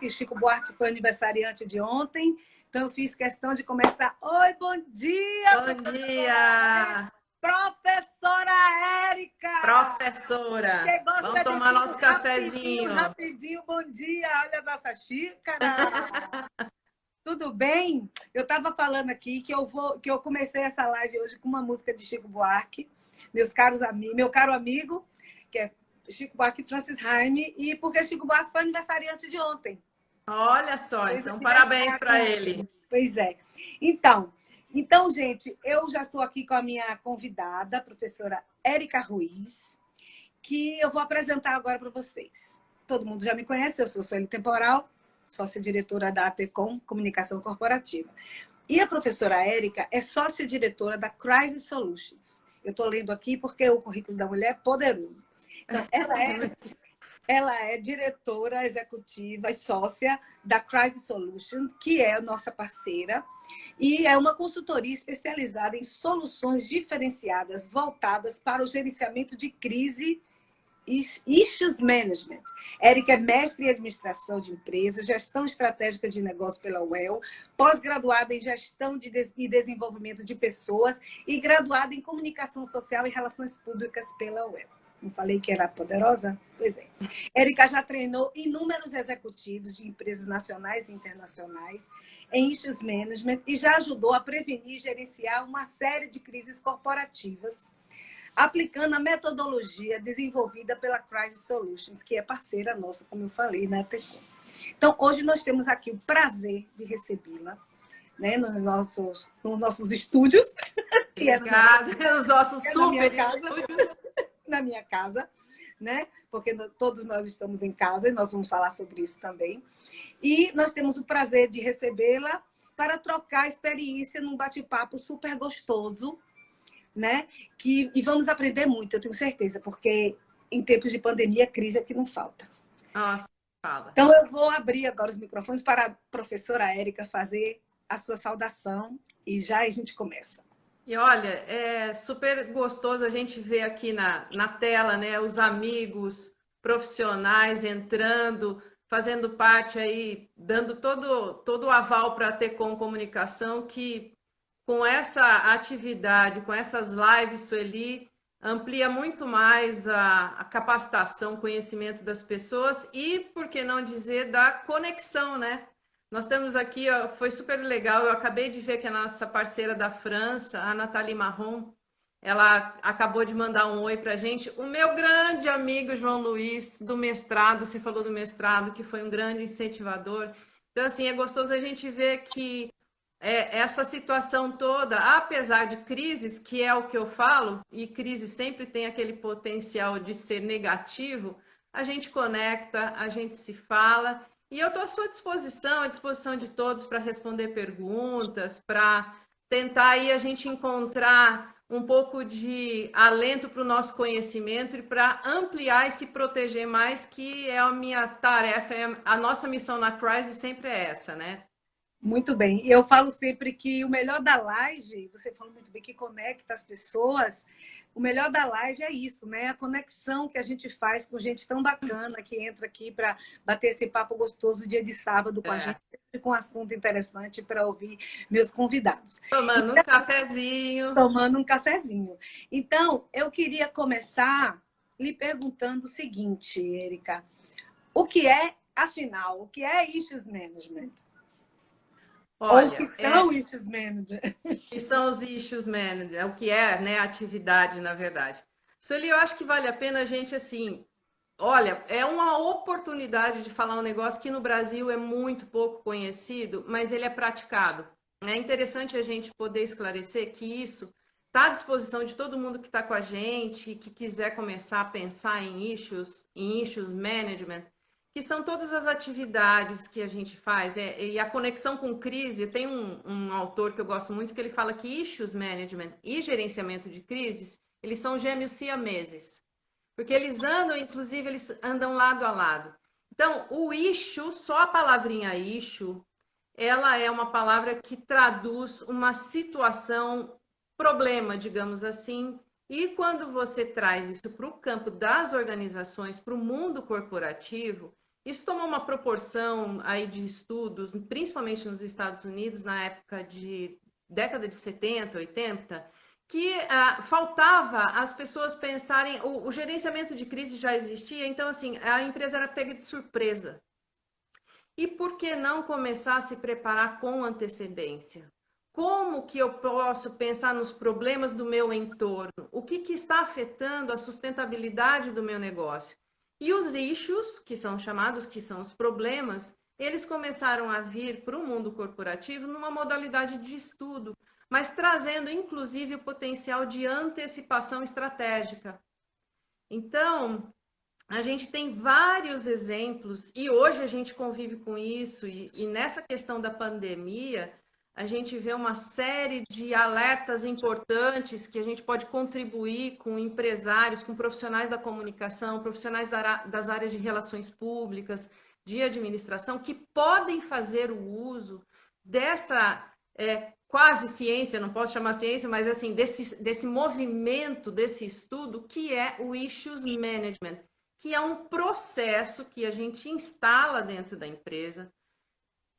que Chico Buarque foi aniversariante de ontem, então eu fiz questão de começar. Oi, bom dia, Bom dia! Professora Érica! Professora! Quem gosta Vamos de tomar tudo nosso rapidinho, cafezinho. rapidinho, bom dia! Olha a nossa xícara! Tudo bem? Eu estava falando aqui que eu comecei essa live hoje com uma música de Chico Buarque, meu caro amigo, que é Chico Buarque e Francis Haime, e porque Chico Buarque foi aniversariante de ontem. Olha só, Fez então parabéns para aniversário ele. ontem. Pois é. Então, gente, eu já estou aqui com a minha convidada, a professora Érica Ruiz, que eu vou apresentar agora para vocês. Todo mundo já me conhece, eu sou Sueli Temporal, sócia-diretora da ATECOM, Comunicação Corporativa. E a professora Érica é sócia-diretora da Crisis Solutions. Eu estou lendo aqui porque o currículo da mulher é poderoso. Então, ela é diretora executiva e sócia da Crisis Solutions, que é a nossa parceira, e é uma consultoria especializada em soluções diferenciadas voltadas para o gerenciamento de crise e issues management. Érica é mestre em administração de empresas, gestão estratégica de negócio pela UEL, pós-graduada em gestão e desenvolvimento de pessoas e graduada em comunicação social e relações públicas pela UEL. Não falei que era poderosa? Pois é. Érica já treinou inúmeros executivos de empresas nacionais e internacionais em issues management e já ajudou a prevenir e gerenciar uma série de crises corporativas, aplicando a metodologia desenvolvida pela Crisis Solutions, que é parceira nossa, como eu falei, né, pessoal? Então, hoje nós temos aqui o prazer de recebê-la, né, nos nossos estúdios. Obrigada, os nossos super estúdios. Na minha casa, né? Porque todos nós estamos em casa e nós vamos falar sobre isso também. E nós temos o prazer de recebê-la para trocar experiência num bate-papo super gostoso, né? E vamos aprender muito, eu tenho certeza, porque em tempos de pandemia, crise é o que não falta. Nossa, fala. Então, eu vou abrir agora os microfones para a professora Érica fazer a sua saudação e já a gente começa. E olha, é super gostoso a gente ver aqui na tela, né, os amigos profissionais entrando, fazendo parte aí, dando todo o aval para a Tecom Comunicação, que com essa atividade, com essas lives, Sueli, amplia muito mais a capacitação, conhecimento das pessoas e, por que não dizer, da conexão, né? Nós temos aqui, ó, foi super legal, eu acabei de ver que a nossa parceira da França, a Nathalie Marron, ela acabou de mandar um oi para a gente. O meu grande amigo João Luiz, do mestrado, você falou do mestrado, que foi um grande incentivador. Então, assim, é gostoso a gente ver que essa situação toda, apesar de crises, que é o que eu falo, e crise sempre tem aquele potencial de ser negativo, a gente conecta, a gente se fala, e eu estou à sua disposição, à disposição de todos para responder perguntas, para tentar aí a gente encontrar um pouco de alento para o nosso conhecimento e para ampliar e se proteger mais, que é a minha tarefa, a nossa missão na Crisis sempre é essa, né? Muito bem. Eu falo sempre que o melhor da live, você falou muito bem, que conecta as pessoas, o melhor da live é isso, né? A conexão que a gente faz com gente tão bacana que entra aqui para bater esse papo gostoso dia de sábado com a gente, sempre com um assunto interessante para ouvir meus convidados. Tomando um cafezinho. Tomando um cafezinho. Então, eu queria começar lhe perguntando o seguinte, Érica. O que é, afinal, o que é Issues Management? Olha, ou que são issues managers. Que são os issues managers, o que é, né, atividade, na verdade. Sueli, eu acho que vale a pena a gente, assim, olha, é uma oportunidade de falar um negócio que no Brasil é muito pouco conhecido, mas ele é praticado. É interessante a gente poder esclarecer que isso está à disposição de todo mundo que está com a gente, que quiser começar a pensar em issues management, que são todas as atividades que a gente faz. E a conexão com crise, tem um autor que eu gosto muito, que ele fala que issues management e gerenciamento de crises, eles são gêmeos siameses. Porque eles andam, inclusive, eles andam lado a lado. Então, o issue, só a palavrinha issue, ela é uma palavra que traduz uma situação, problema, digamos assim. E quando você traz isso para o campo das organizações, para o mundo corporativo, Isso tomou uma proporção aí de estudos, principalmente nos Estados Unidos, na época de década de 70, 80, que faltava as pessoas pensarem, o gerenciamento de crise já existia, então assim, a empresa era pega de surpresa. E por que não começar a se preparar com antecedência? Como que eu posso pensar nos problemas do meu entorno? O que está afetando a sustentabilidade do meu negócio? E os issues, que são chamados, que são os problemas, eles começaram a vir para o mundo corporativo numa modalidade de estudo, mas trazendo inclusive o potencial de antecipação estratégica. Então, a gente tem vários exemplos e hoje a gente convive com isso e nessa questão da pandemia a gente vê uma série de alertas importantes que a gente pode contribuir com empresários, com profissionais da comunicação, profissionais das áreas de relações públicas, de administração, que podem fazer o uso dessa quase ciência, não posso chamar ciência, mas assim, desse movimento, desse estudo, que é o Issues Management, que é um processo que a gente instala dentro da empresa,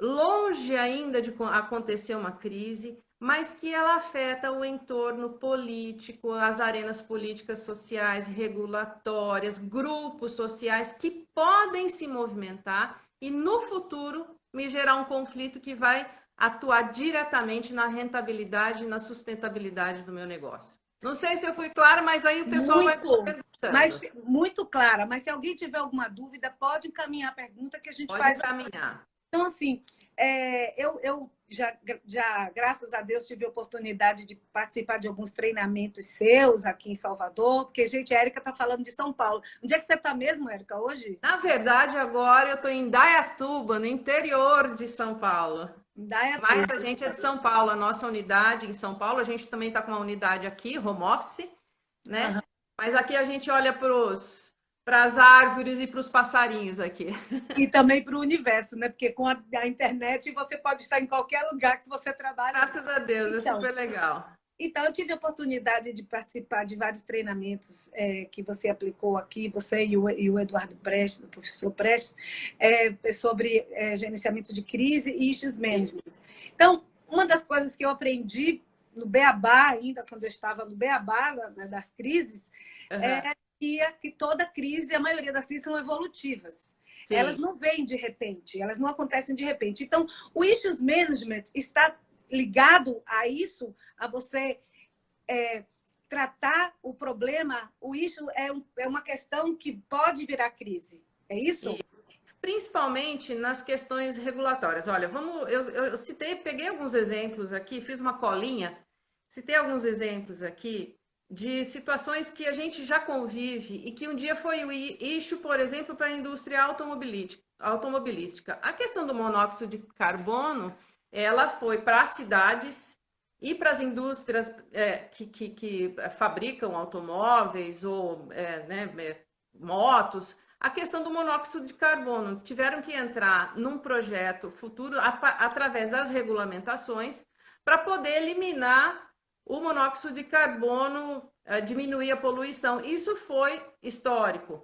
longe ainda de acontecer uma crise, mas que ela afeta o entorno político, as arenas políticas, sociais, regulatórias, grupos sociais que podem se movimentar e no futuro me gerar um conflito que vai atuar diretamente na rentabilidade e na sustentabilidade do meu negócio. Não sei se eu fui clara, mas aí o pessoal vai perguntando. Mas muito clara. Mas se alguém tiver alguma dúvida, pode encaminhar a pergunta que a gente pode faz. Pode encaminhar. Então, assim, eu já, graças a Deus, tive a oportunidade de participar de alguns treinamentos seus aqui em Salvador, porque, gente, a Érica está falando de São Paulo. Onde é que você está mesmo, Érica, hoje? Na verdade, agora eu estou em Indaiatuba, no interior de São Paulo. Indaiatuba. Mas a gente é de São Paulo, a nossa unidade em São Paulo, a gente também está com uma unidade aqui, home office, né? Uhum. Mas aqui a gente olha para as árvores e para os passarinhos aqui. E também para o universo, né? Porque com a internet você pode estar em qualquer lugar que você trabalha. Graças a Deus, então, é super legal. Então, eu tive a oportunidade de participar de vários treinamentos que você aplicou aqui, você e o Eduardo Prestes, o professor Prestes, sobre gerenciamento de crise e issues management. Então, uma das coisas que eu aprendi no Beabá, ainda quando eu estava no Beabá das crises, é que toda crise, a maioria das crises são evolutivas. Sim. Elas não vêm de repente, elas não acontecem de repente. Então, o issues management está ligado a isso, a você tratar o problema, o issue é uma questão que pode virar crise. É isso? E, principalmente nas questões regulatórias. Olha, eu peguei alguns exemplos aqui, fiz uma colinha, citei alguns exemplos aqui de situações que a gente já convive e que um dia foi o issue, por exemplo, para a indústria automobilística. A questão do monóxido de carbono, ela foi para as cidades e para as indústrias que fabricam automóveis ou motos. A questão do monóxido de carbono, tiveram que entrar num projeto futuro através das regulamentações para poder eliminar o monóxido de carbono, diminuir a poluição. Isso foi histórico.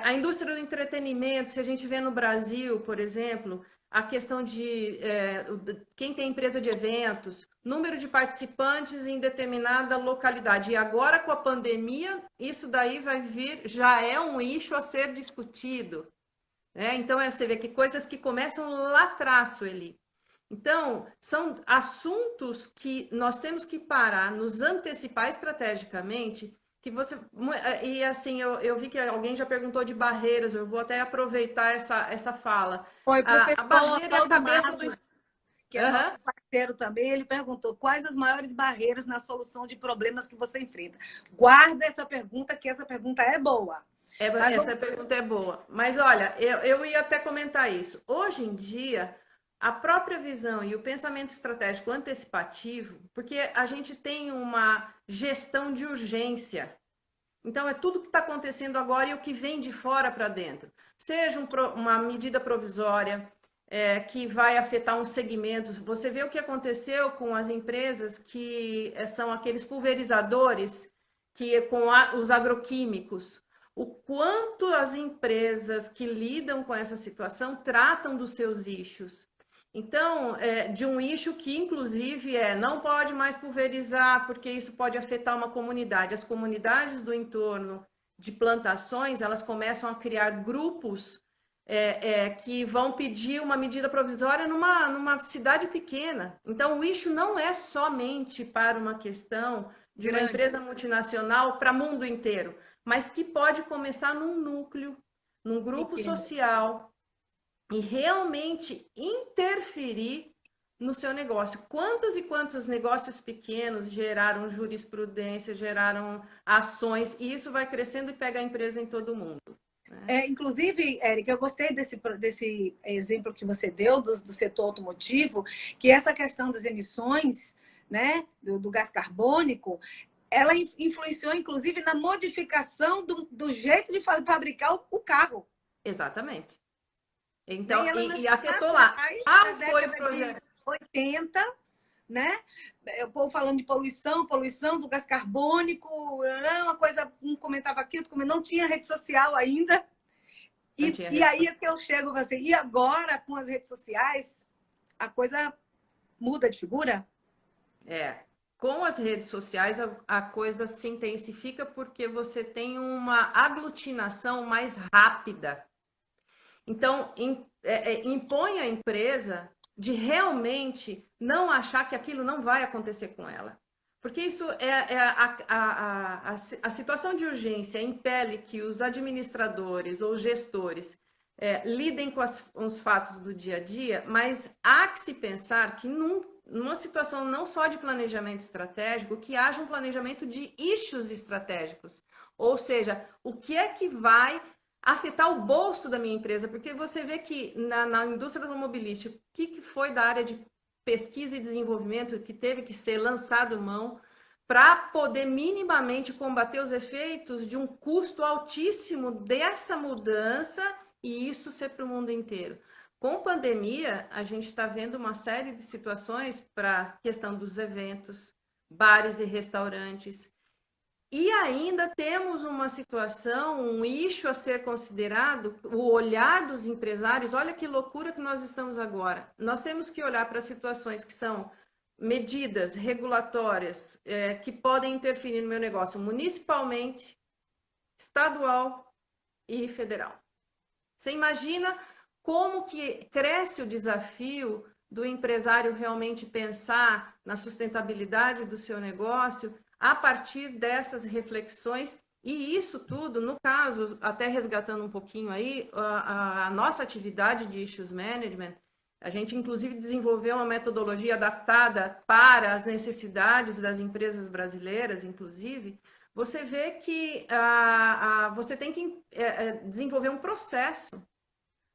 A indústria do entretenimento, se a gente vê no Brasil, por exemplo, a questão de quem tem empresa de eventos, número de participantes em determinada localidade. E agora, com a pandemia, isso daí vai vir, já é um issue a ser discutido. Né? Então, você vê que coisas que começam lá atrás, Sueli. Então, são assuntos que nós temos que parar, nos antecipar estrategicamente, que você... E assim, eu vi que alguém já perguntou de barreiras, eu vou até aproveitar essa fala. Foi a barreira é a cabeça do... que é nosso parceiro também, ele perguntou quais as maiores barreiras na solução de problemas que você enfrenta. Guarda essa pergunta, que essa pergunta é boa. Essa pergunta é boa. Mas olha, eu ia até comentar isso. Hoje em dia, a própria visão e o pensamento estratégico antecipativo, porque a gente tem uma gestão de urgência. Então, é tudo que está acontecendo agora e o que vem de fora para dentro. Seja uma medida provisória que vai afetar um segmento. Você vê o que aconteceu com as empresas que são aqueles pulverizadores, com os agroquímicos. o quanto as empresas que lidam com essa situação tratam dos seus issues. Então, de um issue que, inclusive, não pode mais pulverizar, porque isso pode afetar uma comunidade. As comunidades do entorno de plantações, elas começam a criar grupos que vão pedir uma medida provisória numa cidade pequena. Então, o issue não é somente para uma questão de uma empresa multinacional para o mundo inteiro, mas que pode começar num núcleo, num grupo pequeno. social e realmente interferir no seu negócio. Quantos e quantos negócios pequenos geraram jurisprudência, geraram ações, e isso vai crescendo e pega a empresa em todo mundo. Inclusive, Érica, eu gostei desse exemplo que você deu do setor automotivo, que essa questão das emissões, né, do gás carbônico, ela influenciou, inclusive, na modificação do jeito de fabricar o carro. Exatamente. Então, e afetou lá. Qual foi o projeto? De 80, né? O povo falando de poluição do gás carbônico, uma coisa, um comentava aqui, outro comentava, não tinha rede social ainda. E aí é que eu chego e assim, e agora, com as redes sociais, a coisa muda de figura? Com as redes sociais, a coisa se intensifica porque você tem uma aglutinação mais rápida. Então, impõe a empresa de realmente não achar que aquilo não vai acontecer com ela. Porque isso a situação de urgência impele que os administradores ou gestores lidem com os fatos do dia a dia, mas há que se pensar que numa situação não só de planejamento estratégico, que haja um planejamento de issues estratégicos. Ou seja, o que é que vai afetar o bolso da minha empresa? Porque você vê que na indústria automobilística, o que foi da área de pesquisa e desenvolvimento que teve que ser lançado mão para poder minimamente combater os efeitos de um custo altíssimo dessa mudança e isso ser para o mundo inteiro. Com pandemia, a gente está vendo uma série de situações para a questão dos eventos, bares e restaurantes. E ainda temos uma situação, um issue a ser considerado, o olhar dos empresários. Olha que loucura que nós estamos agora. Nós temos que olhar para situações que são medidas regulatórias que podem interferir no meu negócio municipalmente, estadual e federal. Você imagina como que cresce o desafio do empresário realmente pensar na sustentabilidade do seu negócio a partir dessas reflexões, e isso tudo, no caso, até resgatando um pouquinho aí, a nossa atividade de Issues Management, a gente inclusive desenvolveu uma metodologia adaptada para as necessidades das empresas brasileiras, inclusive. Você vê que você tem que desenvolver um processo.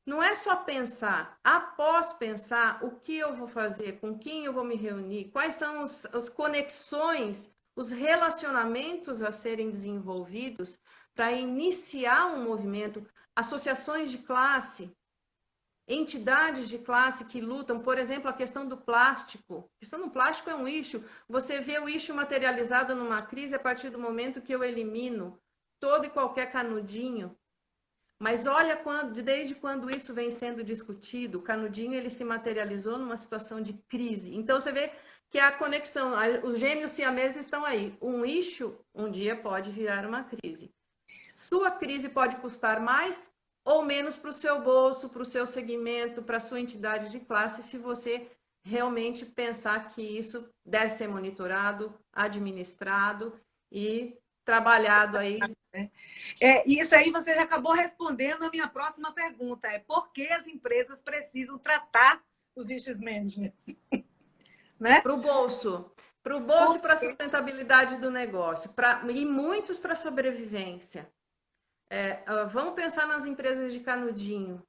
Não é só pensar, após pensar o que eu vou fazer, com quem eu vou me reunir, quais são as conexões, os relacionamentos a serem desenvolvidos para iniciar um movimento, associações de classe, entidades de classe que lutam, por exemplo, a questão do plástico. A questão do plástico é um issue. Você vê o issue materializado numa crise a partir do momento que eu elimino todo e qualquer canudinho. Mas olha desde quando isso vem sendo discutido, o canudinho ele se materializou numa situação de crise. Então você vê que a conexão, os gêmeos siameses estão aí. Um issue um dia pode virar uma crise. Sua crise pode custar mais ou menos para o seu bolso, para o seu segmento, para a sua entidade de classe, se você realmente pensar que isso deve ser monitorado, administrado e trabalhado aí. E isso aí você já acabou respondendo a minha próxima pergunta. Por que as empresas precisam tratar os issues management? Né? Para o bolso e para a sustentabilidade do negócio, e muitos para a sobrevivência. Vamos pensar nas empresas de canudinho.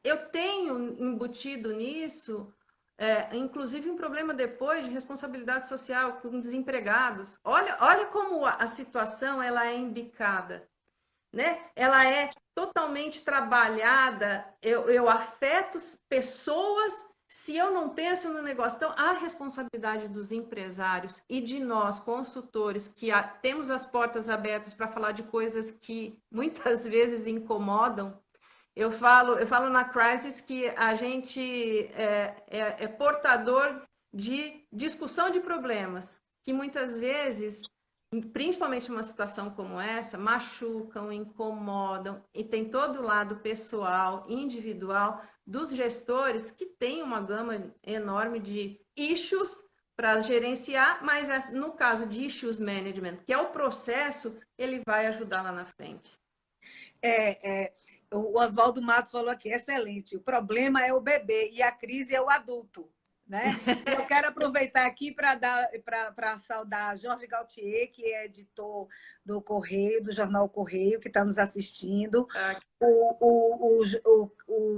Eu tenho embutido nisso, inclusive um problema depois de responsabilidade social com desempregados. Olha como a situação ela é embicada, né? Ela é totalmente trabalhada. Eu afeto pessoas Se eu não penso no negócio, então a responsabilidade dos empresários e de nós, consultores, que temos as portas abertas para falar de coisas que muitas vezes incomodam. Eu falo na Crisis que a gente é portador de discussão de problemas, que muitas vezes, principalmente numa situação como essa, machucam, incomodam, e tem todo o lado pessoal, individual, dos gestores que têm uma gama enorme de issues para gerenciar, mas no caso de issues management, que é o processo, ele vai ajudar lá na frente. O Oswaldo Matos falou aqui, excelente. O problema é o bebê e a crise é o adulto. Né? Eu quero aproveitar aqui para saudar Jorge Gautier, que é editor do Correio, do jornal Correio, que está nos assistindo, o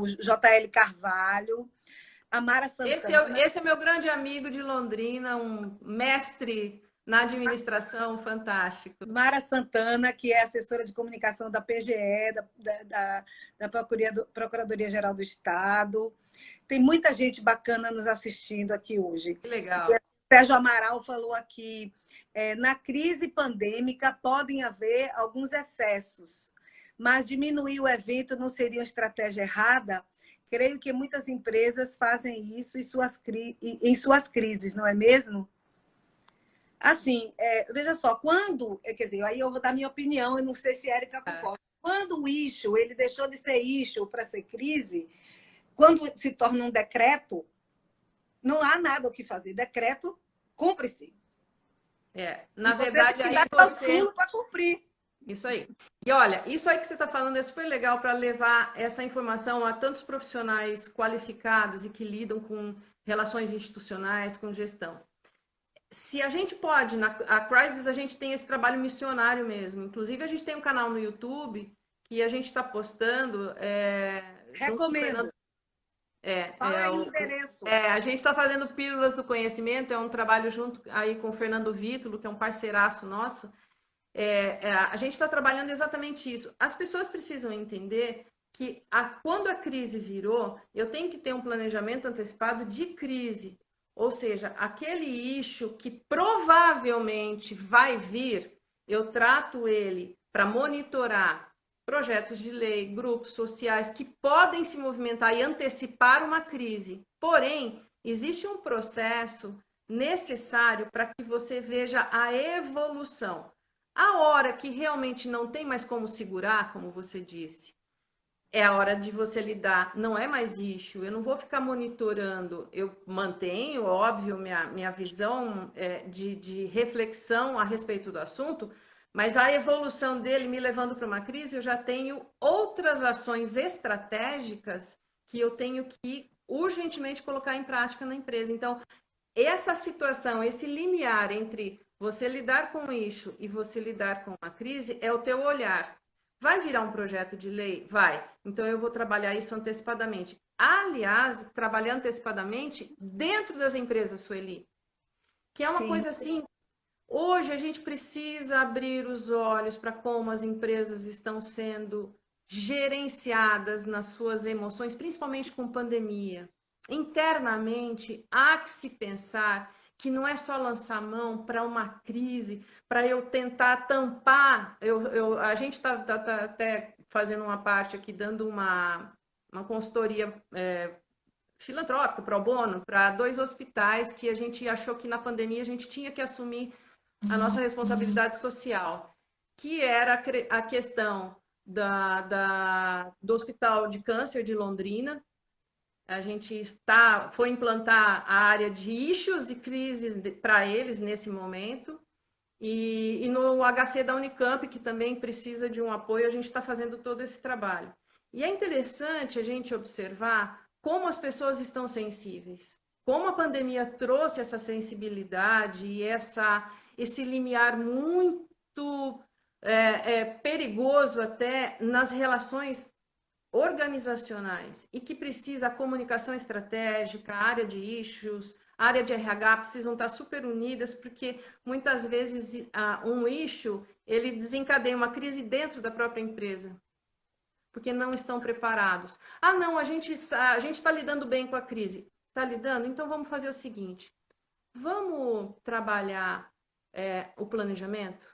JL Carvalho, a Mara Santana. Esse é meu grande amigo de Londrina, um mestre na administração fantástico. Mara Santana, que é assessora de comunicação da PGE, da Procuradoria-Geral do Estado. Tem muita gente bacana nos assistindo aqui hoje. Que legal. Sérgio Amaral falou aqui, na crise pandêmica podem haver alguns excessos, mas diminuir o evento não seria uma estratégia errada? Creio que muitas empresas fazem isso em suas crises, não é mesmo? Assim, veja só, quer dizer, aí eu vou dar minha opinião, eu não sei se a Érica concorda. Quando o issue, ele deixou de ser issue para ser crise, quando se torna um decreto, não há nada o que fazer. Decreto, cumpre-se. Na verdade, aí você para cumprir. Isso aí. E olha, isso aí que você está falando é super legal para levar essa informação a tantos profissionais qualificados e que lidam com relações institucionais, com gestão. Se a gente pode, a Crisis, a gente tem esse trabalho missionário mesmo. Inclusive, a gente tem um canal no YouTube que a gente está postando. Recomendo. Fala o endereço. A gente está fazendo Pílulas do Conhecimento, é um trabalho junto aí com o Fernando Vítulo, que é um parceiraço nosso. A gente está trabalhando exatamente isso. As pessoas precisam entender que quando a crise virou, eu tenho que ter um planejamento antecipado de crise. Ou seja, aquele issue que provavelmente vai vir, eu trato ele para monitorar projetos de lei, grupos sociais que podem se movimentar e antecipar uma crise. Porém, existe um processo necessário para que você veja a evolução. A hora que realmente não tem mais como segurar, como você disse, é a hora de você lidar, não é mais issue, eu não vou ficar monitorando, eu mantenho, óbvio, minha visão de reflexão a respeito do assunto, mas a evolução dele me levando para uma crise, eu já tenho outras ações estratégicas que eu tenho que urgentemente colocar em prática na empresa. Então, essa situação, esse limiar entre você lidar com o issue e você lidar com a crise é o teu olhar. Vai virar um projeto de lei? Vai. Então, eu vou trabalhar isso antecipadamente. Aliás, trabalhar antecipadamente dentro das empresas, Sueli, que é uma coisa assim, hoje a gente precisa abrir os olhos para como as empresas estão sendo gerenciadas nas suas emoções, principalmente com pandemia. Internamente, há que se pensar que não é só lançar mão para uma crise, para eu tentar tampar. A gente está até fazendo uma parte aqui, dando uma consultoria filantrópica, pro bono, para 2 hospitais que a gente achou que na pandemia a gente tinha que assumir a nossa responsabilidade social, que era a questão do Hospital de Câncer de Londrina. A gente foi implantar a área de issues e crises para eles nesse momento. E no HC da Unicamp, que também precisa de um apoio, a gente está fazendo todo esse trabalho. E é interessante a gente observar como as pessoas estão sensíveis, como a pandemia trouxe essa sensibilidade e esse limiar muito perigoso até nas relações organizacionais e que precisa a comunicação estratégica, a área de issues, a área de RH precisam estar super unidas, porque muitas vezes um issue ele desencadeia uma crise dentro da própria empresa, porque não estão preparados. Não, a gente está lidando bem com a crise. está lidando? Então vamos fazer o seguinte, vamos trabalhar o planejamento?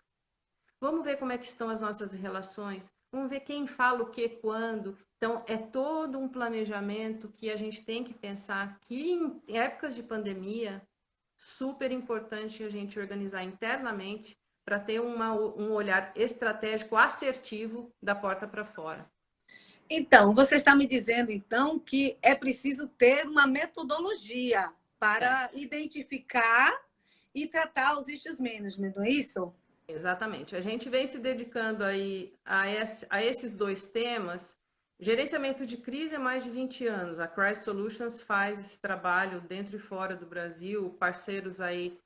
Vamos ver como é que estão as nossas relações? Vamos ver quem fala o que, quando? Então, é todo um planejamento que a gente tem que pensar que em épocas de pandemia, super importante a gente organizar internamente para ter um olhar estratégico assertivo da porta para fora. Então, você está me dizendo, então, que é preciso ter uma metodologia para identificar e tratar os issues management, não é isso? Exatamente. A gente vem se dedicando aí a esses dois temas. Gerenciamento de crise há mais de 20 anos. A Crisis Solutions faz esse trabalho dentro e fora do Brasil, parceiros aí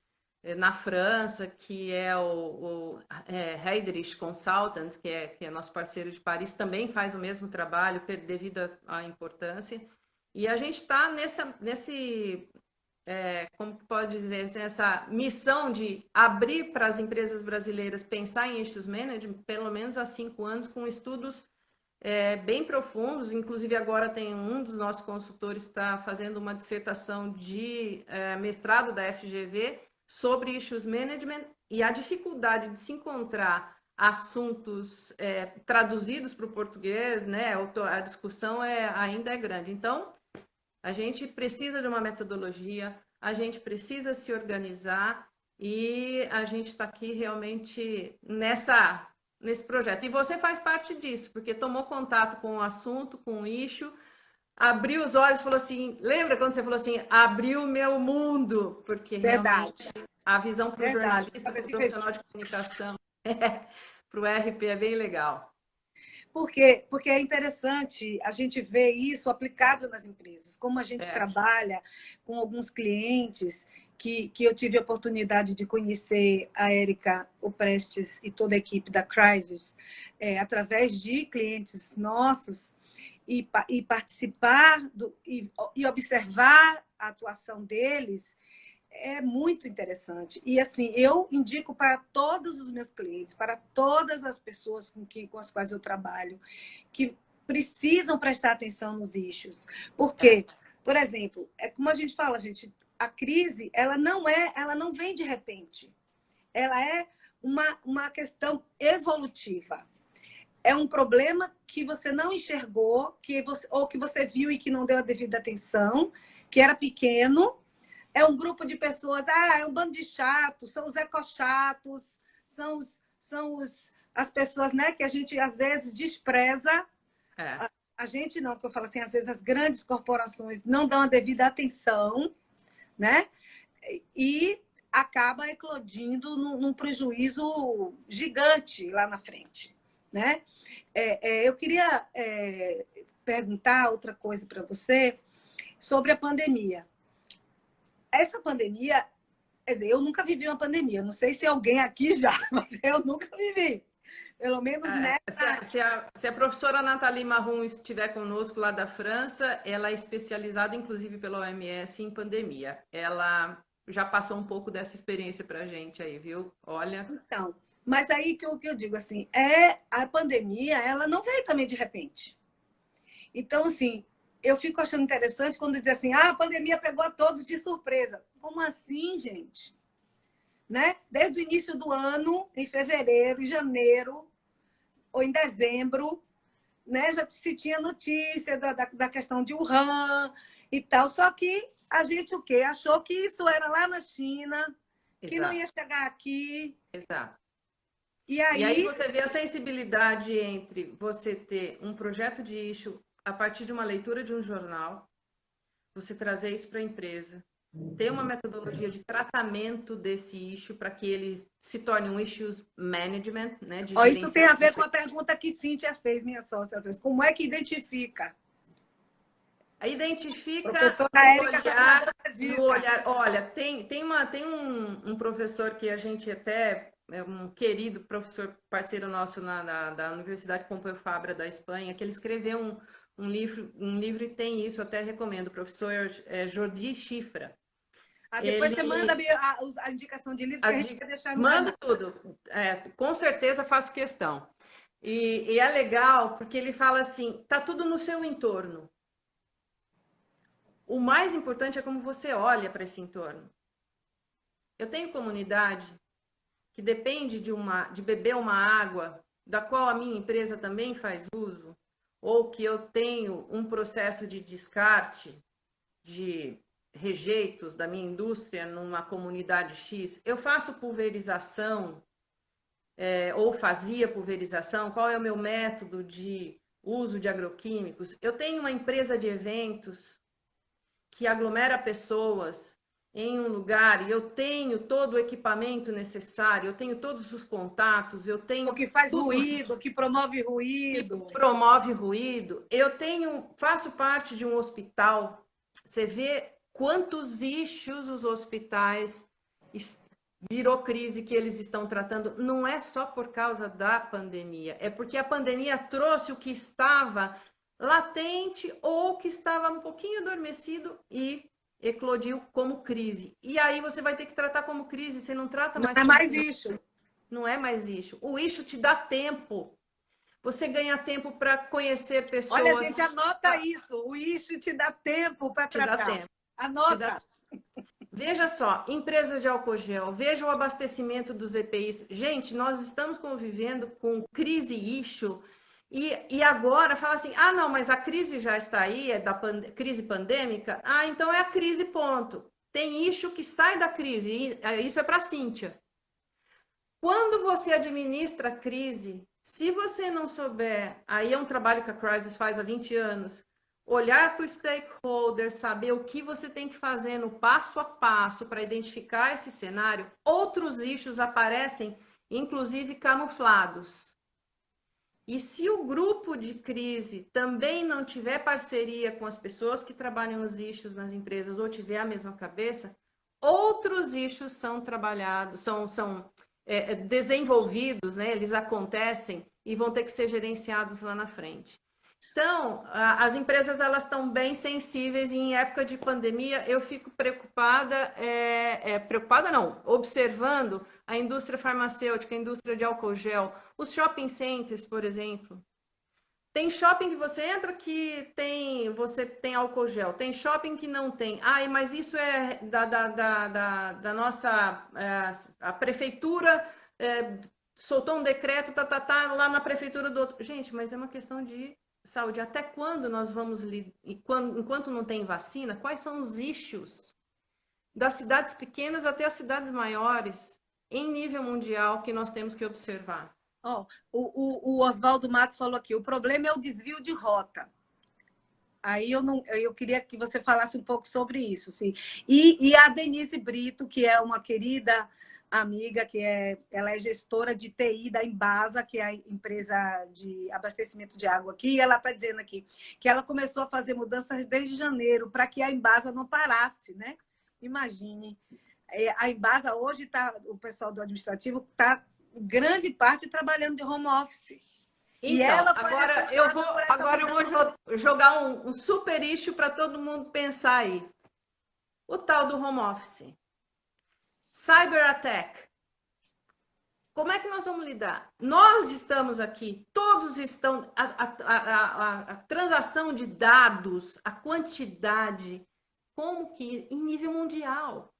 na França, que é o Heidrich Consultants, que é nosso parceiro de Paris, também faz o mesmo trabalho devido à importância. E a gente está nesse como pode dizer, essa missão de abrir para as empresas brasileiras pensar em issues management, pelo menos há 5 anos, com estudos bem profundos. Inclusive, agora tem um dos nossos consultores está fazendo uma dissertação de mestrado da FGV sobre issues management e a dificuldade de se encontrar assuntos traduzidos para o português, né? A discussão ainda é grande. Então, a gente precisa de uma metodologia, a gente precisa se organizar e a gente está aqui realmente nesse projeto. E você faz parte disso, porque tomou contato com o assunto, com o issue, abriu os olhos e falou assim, lembra quando você falou assim, abriu o meu mundo? Porque realmente a visão para o jornalista, para o profissional de comunicação, para o RP é bem legal. Porque é interessante a gente ver isso aplicado nas empresas. Como a gente trabalha com alguns clientes que eu tive a oportunidade de conhecer a Érica, o Prestes e toda a equipe da Crisis, através de clientes nossos, e participar e observar a atuação deles, é muito interessante. E, assim, eu indico para todos os meus clientes, para todas as pessoas com as quais eu trabalho, que precisam prestar atenção nos issues. Porque, por exemplo, como a gente fala, gente, a crise, ela não vem de repente. Ela é uma questão evolutiva. É um problema que você não enxergou, ou que você viu e que não deu a devida atenção, que era pequeno. É um grupo de pessoas, é um bando de chatos, são os ecochatos, são as pessoas, né, que a gente às vezes despreza. A gente não, que eu falo assim, às vezes as grandes corporações não dão a devida atenção, né? E acaba eclodindo num prejuízo gigante lá na frente, né? Eu queria perguntar outra coisa para você sobre a pandemia. Essa pandemia, quer dizer, eu nunca vivi uma pandemia. Não sei se alguém aqui já, mas eu nunca vivi. Pelo menos nessa... Se a professora Nathalie Marron estiver conosco lá da França, ela é especializada, inclusive, pela OMS em pandemia. Ela já passou um pouco dessa experiência para a gente aí, viu? Olha... Então, mas aí que eu digo assim, a pandemia, ela não veio também de repente. Então, assim, eu fico achando interessante quando dizem assim, a pandemia pegou a todos de surpresa. Como assim, gente? Né? Desde o início do ano, em fevereiro, em janeiro, ou em dezembro, né? Já se tinha notícia da questão de Wuhan e tal. Só que a gente o quê? Achou que isso era lá na China, que não ia chegar aqui. Exato. E aí você vê a sensibilidade entre você ter um projeto de issue a partir de uma leitura de um jornal, você trazer isso para a empresa, ter uma metodologia de tratamento desse issue para que ele se torne um issues management, né? Isso tem a ver com a pergunta que Cíntia fez, minha sócia fez. Como é que identifica? Identifica no olhar. Olha, tem um professor que a gente até é um querido professor parceiro nosso da Universidade Pompeu Fabra da Espanha, que ele escreveu um livro e tem isso, eu até recomendo, o professor Jordi Chifra. Depois você manda a indicação de livros que a gente quer deixar no Mando tudo, com certeza faço questão. E é legal porque ele fala assim, tá tudo no seu entorno. o mais importante é como você olha para esse entorno. Eu tenho comunidade que depende de beber uma água da qual a minha empresa também faz uso, ou que eu tenho um processo de descarte de rejeitos da minha indústria numa comunidade X, eu faço pulverização, ou fazia pulverização, qual é o meu método de uso de agroquímicos. Eu tenho uma empresa de eventos que aglomera pessoas em um lugar e eu tenho todo o equipamento necessário, eu tenho todos os contatos, eu O tenho que faz tudo ruído, o que promove que ruído. promove ruído. Faço parte de um hospital. Você vê quantos issues os hospitais virou crise que eles estão tratando. Não é só por causa da pandemia, é porque a pandemia trouxe o que estava latente ou que estava um pouquinho adormecido e eclodiu como crise. E aí você vai ter que tratar como crise, você não trata Não mais é como mais crise. isso. Não é mais issue. O issue te dá tempo. Você ganha tempo para conhecer Olha, pessoas. gente, anota isso. O issue te dá tempo para Te dá tratar. tempo. Te dá... Anota. Veja só, empresas de álcool gel, veja o abastecimento dos EPIs. Gente, nós estamos convivendo com crise issue e agora fala assim, ah, não, mas a crise já está aí, é da crise pandêmica. Ah, então é a crise, ponto. Tem issue que sai da crise, isso é para a Cíntia. Quando você administra a crise, se você não souber, aí é um trabalho que a Crisis faz há 20 anos, olhar para o stakeholder, saber o que você tem que fazer no passo a passo para identificar esse cenário, outros issues aparecem, inclusive camuflados. E se o grupo de crise também não tiver parceria com as pessoas que trabalham nos issues nas empresas ou tiver a mesma cabeça, outros issues são trabalhados, são desenvolvidos, né? Eles acontecem e vão ter que ser gerenciados lá na frente. Então, as empresas elas estão bem sensíveis e em época de pandemia eu fico preocupada, preocupada não, observando a indústria farmacêutica, a indústria de álcool gel, os shopping centers, por exemplo. Tem shopping que você entra que você tem álcool gel, tem shopping que não tem. Ah, mas isso é da nossa. A prefeitura soltou um decreto, lá na prefeitura do outro. Gente, mas é uma questão de saúde. Até quando nós vamos. Enquanto não tem vacina, quais são os issues das cidades pequenas até as cidades maiores, em nível mundial, que nós temos que observar? Oh, o Oswaldo Matos falou aqui, o problema é o desvio de rota. Aí eu queria que você falasse um pouco sobre isso, sim. E a Denise Brito, que é uma querida amiga, ela é gestora de TI da Embasa, que é a empresa de abastecimento de água aqui, e ela está dizendo aqui que ela começou a fazer mudanças desde janeiro para que a Embasa não parasse, né? Imagine. A Embasa hoje o pessoal do administrativo está grande parte trabalhando de home office. Então, agora eu vou jogar um super issue para todo mundo pensar aí. O tal do home office. Cyber attack. Como é que nós vamos lidar? Nós estamos aqui, todos estão. A transação de dados, a quantidade, como que em nível mundial.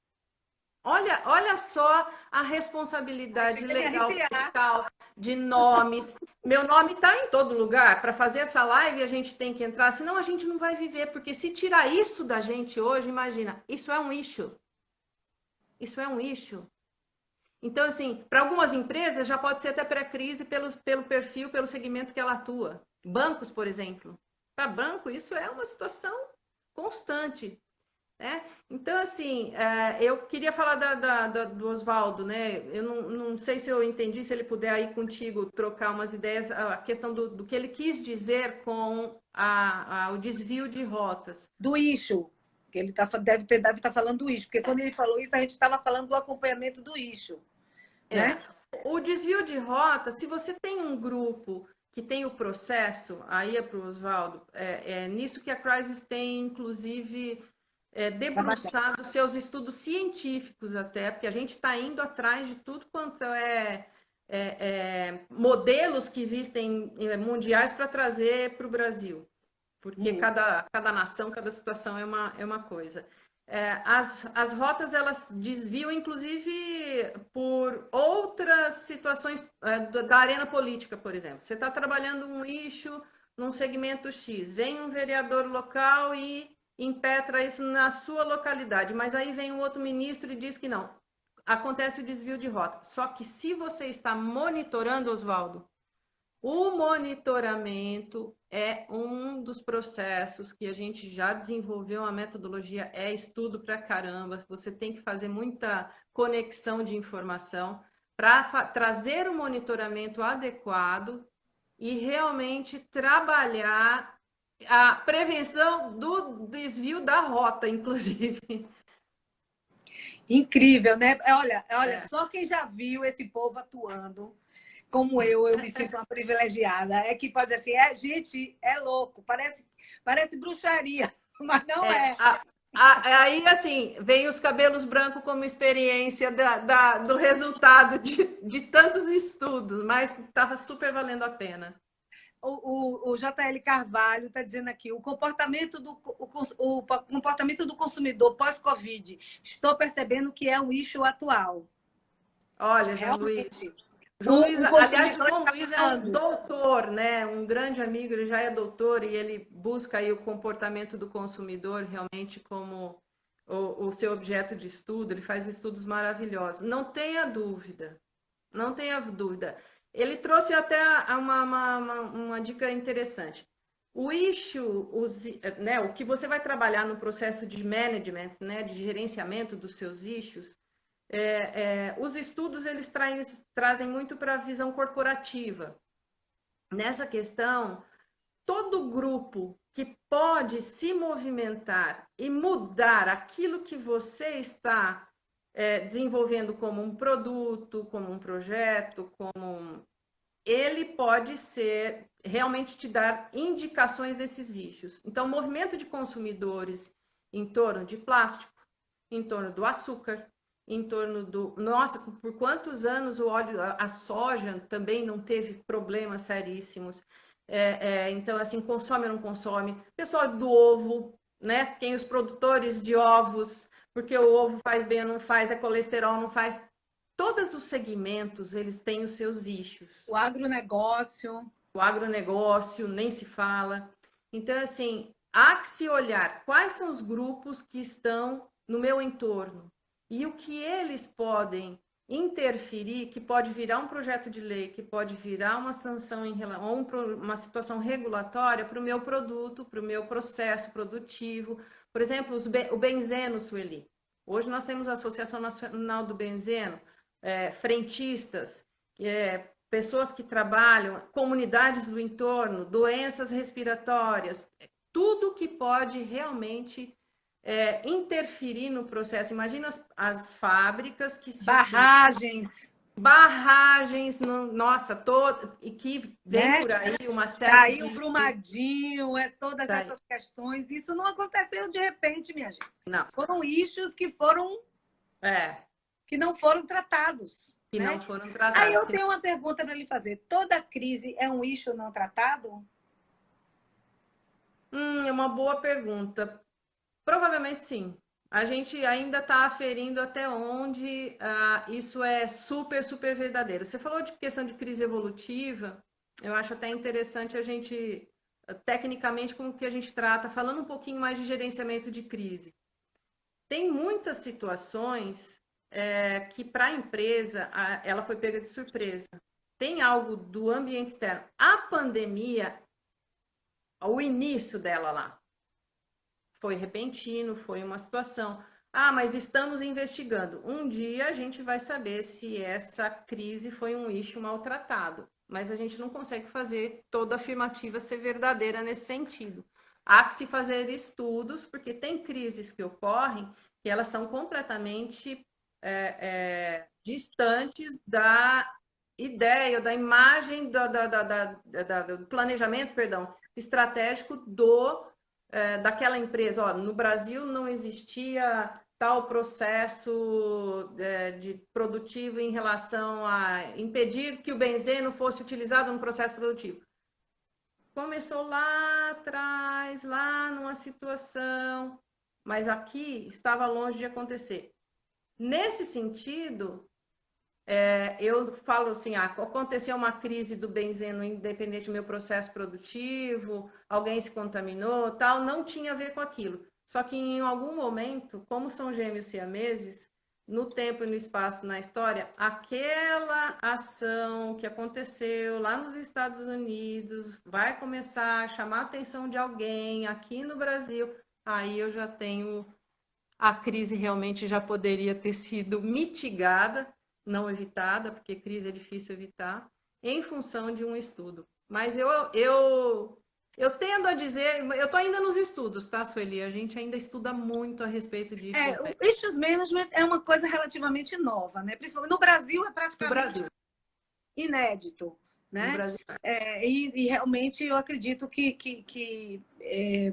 Olha só a responsabilidade legal, fiscal, de nomes. Meu nome está em todo lugar. Para fazer essa live, a gente tem que entrar, senão a gente não vai viver. Porque se tirar isso da gente hoje, imagina, isso é um issue. Isso é um issue. Então, assim, para algumas empresas já pode ser até pré-crise pelo perfil, pelo segmento que ela atua. Bancos, por exemplo. Para banco, isso é uma situação constante. Então, assim, eu queria falar do Oswaldo, né? Eu não sei se eu entendi, se ele puder aí contigo trocar umas ideias, a questão do que ele quis dizer com o desvio de rotas. Do issue, que ele deve estar falando do issue, porque quando ele falou isso, a gente estava falando do acompanhamento do issue. Né? O desvio de rota, se você tem um grupo que tem o processo, aí é para o Oswaldo, nisso que a Crisis tem, inclusive, debruçado seus estudos científicos até, porque a gente está indo atrás de tudo quanto modelos que existem mundiais para trazer para o Brasil. porque cada nação, cada situação é uma coisa. As rotas, elas desviam, inclusive, por outras situações da arena política, por exemplo. Você está trabalhando um eixo num segmento X, vem um vereador local e impetra isso na sua localidade, mas aí vem um outro ministro e diz que não. Acontece o desvio de rota. Só que se você está monitorando, Oswaldo, o monitoramento é um dos processos que a gente já desenvolveu, a metodologia é estudo pra caramba, você tem que fazer muita conexão de informação para trazer o monitoramento adequado e realmente trabalhar a prevenção do desvio da rota, inclusive. Incrível, né? Olha, só quem já viu esse povo atuando, como eu me sinto uma privilegiada, é que pode dizer assim, gente, é louco, parece bruxaria, mas não é. Aí, assim, vem os cabelos brancos como experiência do resultado de tantos estudos, mas estava super valendo a pena. O JL Carvalho está dizendo aqui, o comportamento do consumidor pós-Covid, estou percebendo que é um issue atual. Olha, João Luiz. Aliás, o João Luiz é um doutor, né? Um grande amigo, ele já é doutor e ele busca aí o comportamento do consumidor realmente como o seu objeto de estudo, ele faz estudos maravilhosos. Não tenha dúvida, não tenha dúvida. Ele trouxe até uma dica interessante. O issue, né, o que você vai trabalhar no processo de management, né, de gerenciamento dos seus issues, os estudos eles trazem muito para a visão corporativa. Nessa questão, todo grupo que pode se movimentar e mudar aquilo que você está desenvolvendo como um produto, como um projeto, ele pode ser realmente te dar indicações desses issues. Então, movimento de consumidores em torno de plástico, em torno do açúcar, em torno do... Nossa, por quantos anos o óleo, a soja também não teve problemas seríssimos. Então, assim, consome ou não consome. Pessoal do ovo, né? Tem os produtores de ovos, porque o ovo faz bem ou não faz, é colesterol ou não faz. Todos os segmentos, eles têm os seus issues. O agronegócio. O agronegócio, nem se fala. Então, assim, há que se olhar quais são os grupos que estão no meu entorno e o que eles podem interferir, que pode virar um projeto de lei, que pode virar uma sanção ou uma situação regulatória para o meu produto, para o meu processo produtivo. Por exemplo, o benzeno, Sueli. Hoje nós temos a Associação Nacional do Benzeno, frentistas, pessoas que trabalham, comunidades do entorno, doenças respiratórias, tudo que pode realmente interferir no processo. Imagina as fábricas que se barragens, nossa, e que vem, né, por aí uma série daí o Brumadinho, todas essas questões, isso não aconteceu de repente, minha gente. Não. Foram issues que foram que não foram tratados. Que, né, não foram tratados. Aí eu tenho uma pergunta para lhe fazer. Toda crise é um issue não tratado? É uma boa pergunta. Provavelmente sim. A gente ainda está aferindo até onde isso é super, super verdadeiro. Você falou de questão de crise evolutiva, eu acho até interessante a gente, tecnicamente, como que a gente trata, falando um pouquinho mais de gerenciamento de crise. Tem muitas situações que para a empresa ela foi pega de surpresa. Tem algo do ambiente externo. A pandemia, o início dela lá, foi repentino, foi uma situação. Mas estamos investigando. Um dia a gente vai saber se essa crise foi um issue maltratado. Mas a gente não consegue fazer toda afirmativa ser verdadeira nesse sentido. Há que se fazer estudos, porque tem crises que ocorrem que elas são completamente distantes da ideia, da imagem, do planejamento, estratégico daquela empresa. No Brasil não existia tal processo de produtivo em relação a impedir que o benzeno fosse utilizado no processo produtivo. começou lá atrás, lá numa situação, mas aqui estava longe de acontecer. Nesse sentido, eu falo assim, aconteceu uma crise do benzeno independente do meu processo produtivo, alguém se contaminou, tal, não tinha a ver com aquilo. Só que em algum momento, como são gêmeos siameses, no tempo e no espaço, na história, aquela ação que aconteceu lá nos Estados Unidos vai começar a chamar a atenção de alguém aqui no Brasil, aí eu já tenho... A crise realmente já poderia ter sido mitigada, não evitada, porque crise é difícil evitar, em função de um estudo. Mas eu tendo a dizer, eu estou ainda nos estudos, tá, Sueli? A gente ainda estuda muito a respeito de issues O management. issues management é uma coisa relativamente nova, né? Principalmente no Brasil é No praticamente Brasil. inédito, No né? Brasil. E realmente eu acredito que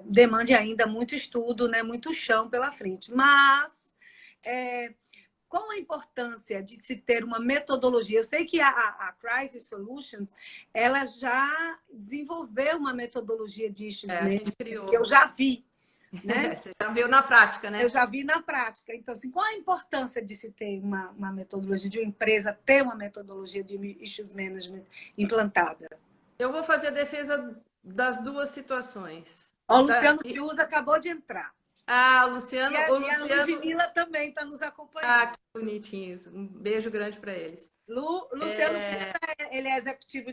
demande ainda muito estudo, né? Muito chão pela frente. Mas qual a importância de se ter uma metodologia? Eu sei que a Crisis Solutions ela já desenvolveu uma metodologia de issues A gente management, criou. que eu já vi, né? Você já viu na prática, né? Eu já vi na prática. Então, assim, qual a importância de se ter uma metodologia, de uma empresa ter uma metodologia de issues management implantada? Eu vou fazer a defesa das duas situações. O Luciano Cruz acabou de entrar. O E Luciano... a Ludmilla também está nos acompanhando. que bonitinhos. Um beijo grande para eles. Luciano Cruz, ele é executivo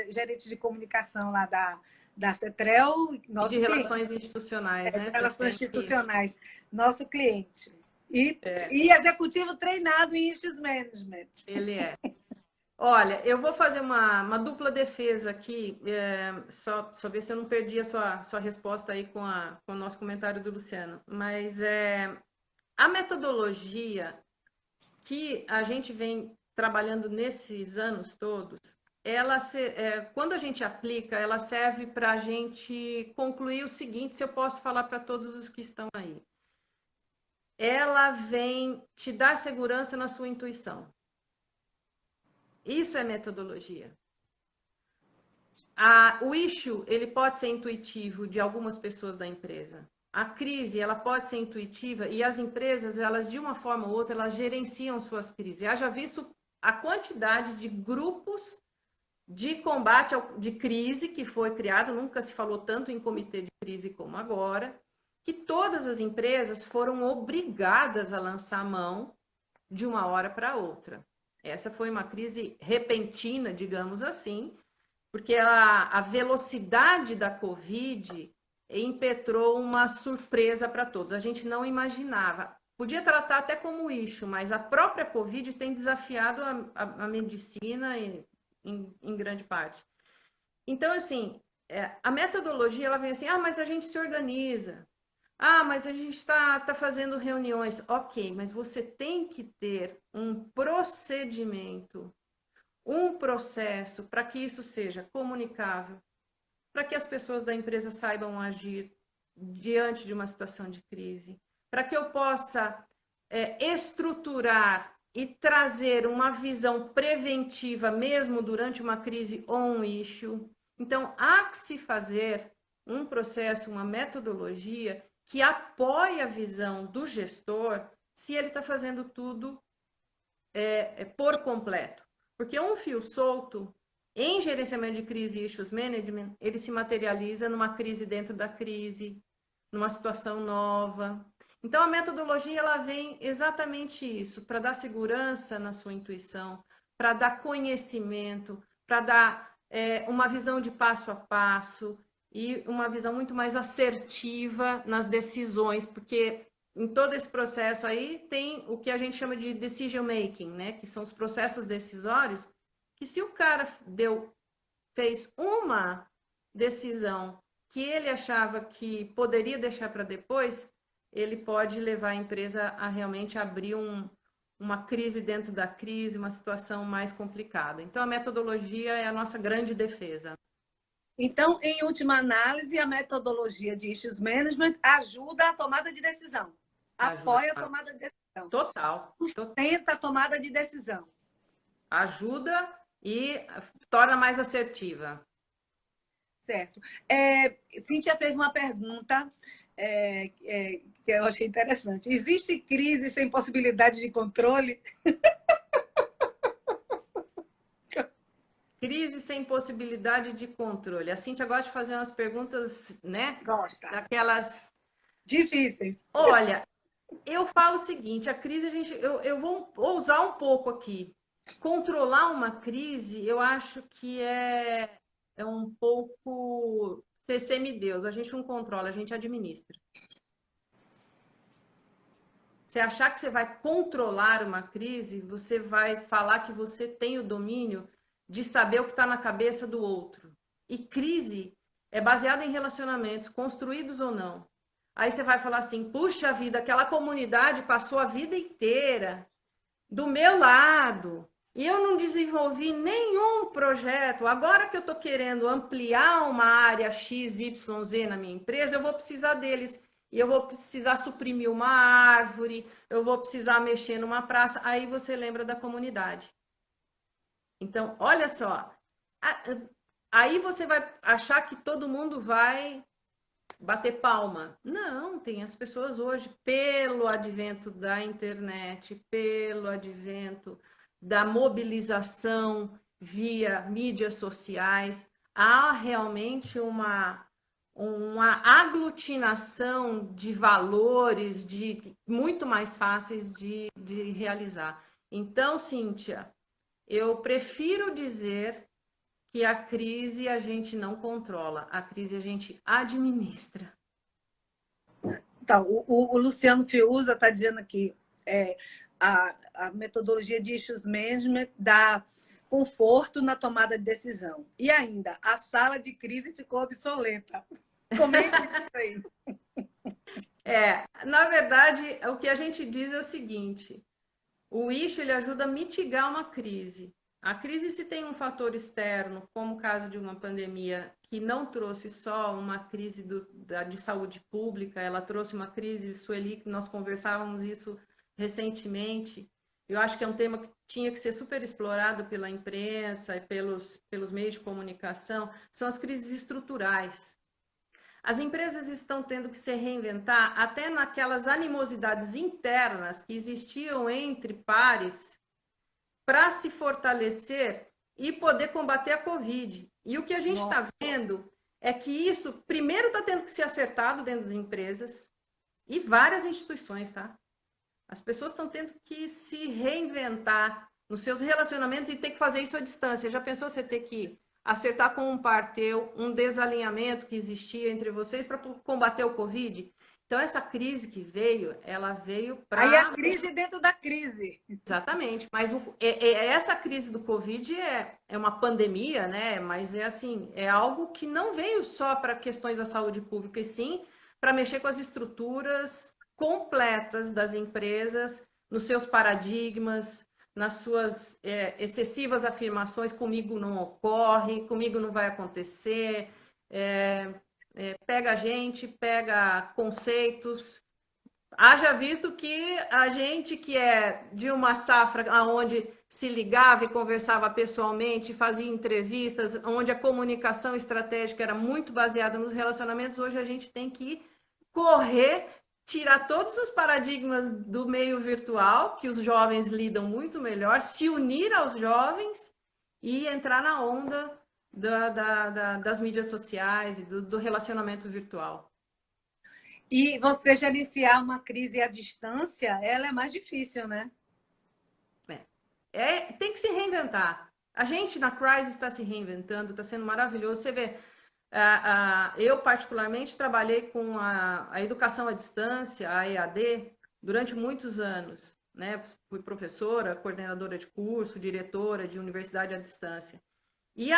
gerente de comunicação lá da Cetrel, E de nosso cliente. relações institucionais, né? Relações institucionais, nosso cliente. E executivo treinado em issues management. Ele é. Olha, eu vou fazer uma dupla defesa aqui, só ver se eu não perdi a sua resposta aí com o nosso comentário do Luciano. Mas a metodologia que a gente vem trabalhando nesses anos todos, quando a gente aplica, ela serve para a gente concluir o seguinte, se eu posso falar para todos os que estão aí. Ela vem te dar segurança na sua intuição. Isso é metodologia. O issue, ele pode ser intuitivo de algumas pessoas da empresa. A crise, ela pode ser intuitiva e as empresas, elas de uma forma ou outra, elas gerenciam suas crises. Haja visto a quantidade de grupos de combate de crise que foi criado, nunca se falou tanto em comitê de crise como agora, que todas as empresas foram obrigadas a lançar mão de uma hora para outra. Essa foi uma crise repentina, digamos assim, porque a velocidade da Covid impetrou uma surpresa para todos. A gente não imaginava. Podia tratar até como issue, mas a própria Covid tem desafiado a medicina em grande parte. Então, assim, a metodologia, ela vem assim, mas a gente se organiza. Mas a gente está fazendo reuniões. Ok, mas você tem que ter um procedimento, um processo para que isso seja comunicável, para que as pessoas da empresa saibam agir diante de uma situação de crise, para que eu possa estruturar e trazer uma visão preventiva mesmo durante uma crise ou um issue. Então, há que se fazer um processo, uma metodologia que apoie a visão do gestor se ele está fazendo tudo por completo. Porque um fio solto, em gerenciamento de crise e issues management, ele se materializa numa crise dentro da crise, numa situação nova. Então, a metodologia ela vem exatamente isso, para dar segurança na sua intuição, para dar conhecimento, para dar uma visão de passo a passo e uma visão muito mais assertiva nas decisões, porque em todo esse processo aí tem o que a gente chama de decision making, né? Que são os processos decisórios, que se o cara fez uma decisão que ele achava que poderia deixar para depois, ele pode levar a empresa a realmente abrir uma crise dentro da crise, uma situação mais complicada. Então, a metodologia é a nossa grande defesa. Então, em última análise, a metodologia de issues management ajuda a tomada de decisão. Apoia a tomada de decisão. Total. Sustenta a tomada de decisão. Ajuda e torna mais assertiva. Certo. Cíntia fez uma pergunta que eu achei interessante. Existe crise sem possibilidade de controle? Crise sem possibilidade de controle. A Cíntia gosta de fazer umas perguntas, né? Gosta. Daquelas Difíceis. Olha, eu falo o seguinte, a crise, eu vou ousar um pouco aqui. Controlar uma crise, eu acho que é um pouco ser semideus. A gente não controla, a gente administra. Você achar que você vai controlar uma crise, você vai falar que você tem o domínio de saber o que está na cabeça do outro. E crise é baseada em relacionamentos, construídos ou não. Aí você vai falar assim, puxa vida, aquela comunidade passou a vida inteira do meu lado e eu não desenvolvi nenhum projeto. Agora que eu estou querendo ampliar uma área X, Y, Z na minha empresa, eu vou precisar deles. E eu vou precisar suprimir uma árvore, eu vou precisar mexer numa praça. Aí você lembra da comunidade. Então, olha só. Aí você vai achar que todo mundo vai bater palma. Não, tem as pessoas hoje, pelo advento da internet, pelo advento da mobilização via mídias sociais, há realmente uma aglutinação de valores muito mais fáceis de realizar. Então, Cíntia, eu prefiro dizer que a crise a gente não controla, a crise a gente administra. Então, o Luciano Fiuza está dizendo aqui a metodologia de issues management dá conforto na tomada de decisão. E ainda, a sala de crise ficou obsoleta. Comenta aí. Na verdade, o que a gente diz é o seguinte, o issue ele ajuda a mitigar uma crise. A crise, se tem um fator externo, como o caso de uma pandemia, que não trouxe só uma crise de saúde pública, ela trouxe uma crise, Sueli, que nós conversávamos isso recentemente. Eu acho que é um tema que tinha que ser super explorado pela imprensa e pelos meios de comunicação, são as crises estruturais. As empresas estão tendo que se reinventar até naquelas animosidades internas que existiam entre pares para se fortalecer e poder combater a Covid. E o que a gente está vendo é que isso, primeiro, está tendo que ser acertado dentro das empresas e várias instituições, tá? As pessoas estão tendo que se reinventar nos seus relacionamentos e ter que fazer isso à distância. Já pensou você ter que acertar com um par teu um desalinhamento que existia entre vocês para combater o Covid? Então, essa crise que veio, ela veio para... Aí a crise dentro da crise. Exatamente, mas essa crise do Covid é uma pandemia, né? Mas é assim, é algo que não veio só para questões da saúde pública, e sim para mexer com as estruturas completas das empresas, nos seus paradigmas, nas suas excessivas afirmações, comigo não ocorre, comigo não vai acontecer, pega a gente, pega conceitos. Haja visto que a gente que é de uma safra onde se ligava e conversava pessoalmente, fazia entrevistas, onde a comunicação estratégica era muito baseada nos relacionamentos, hoje a gente tem que correr, tirar todos os paradigmas do meio virtual, que os jovens lidam muito melhor, se unir aos jovens e entrar na onda das mídias sociais e do relacionamento virtual. E você gerenciar uma crise à distância, ela é mais difícil, né? Tem que se reinventar. A gente na Crisis está se reinventando, está sendo maravilhoso. Você vê, eu particularmente trabalhei com a educação à distância, a EAD, durante muitos anos. Né? Fui professora, coordenadora de curso, diretora de universidade à distância. E